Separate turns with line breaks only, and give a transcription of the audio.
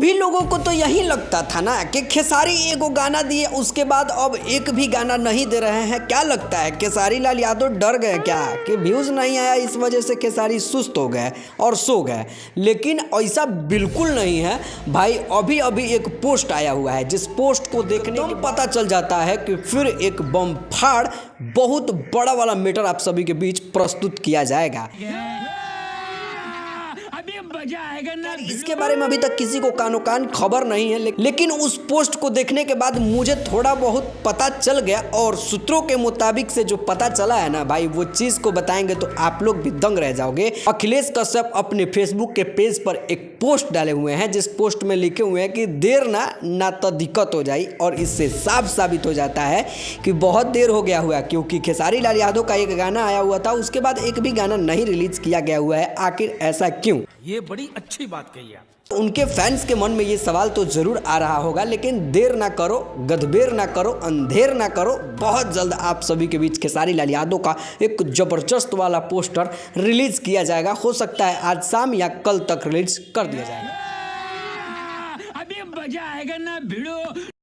सभी लोगों को तो यही लगता था ना कि खेसारी एगो गाना दिए उसके बाद अब एक भी गाना नहीं दे रहे हैं। क्या लगता है खेसारी लाल यादव डर गए क्या कि व्यूज़ नहीं आया, इस वजह से खेसारी सुस्त हो गए और सो गए? लेकिन ऐसा बिल्कुल नहीं है भाई। अभी अभी एक पोस्ट आया हुआ है जिस पोस्ट को देखने के पता चल जाता है कि फिर एक बम फाड़ बहुत बड़ा वाला मैटर आप सभी के बीच प्रस्तुत किया जाएगा। इसके बारे में अभी तक किसी को कानो कान खबर नहीं है, लेकिन उस पोस्ट को देखने के बाद मुझे थोड़ा बहुत पता चल गया और सूत्रों के मुताबिक से जो पता चला है ना भाई, वो चीज़ को बताएंगे तो आप लोग भी दंग रह जाओगे। अखिलेश कश्यप अपने फेसबुक के पेज पर एक पोस्ट डाले हुए हैं जिस पोस्ट में लिखे हुए हैं कि देर ना तो दिक्कत हो जाए। और इससे साफ साबित हो जाता है कि बहुत देर हो गया हुआ, क्योंकि खेसारी लाल यादव का एक गाना आया हुआ था, उसके बाद एक भी गाना नहीं रिलीज किया गया हुआ है। आखिर ऐसा क्यों?
ये बड़ी अच्छी बात कही आप।
तो उनके फैंस के मन में ये सवाल तो जरूर आ रहा होगा, लेकिन देर ना करो, गदबेर ना करो, अंधेर ना करो। बहुत जल्द आप सभी के बीच खेसारी लाल यादव का एक जबरदस्त वाला पोस्टर रिलीज किया जाएगा। हो सकता है आज शाम या कल तक रिलीज कर दिया जाएगा।
अभी मजा आएगा ना भिड़ो।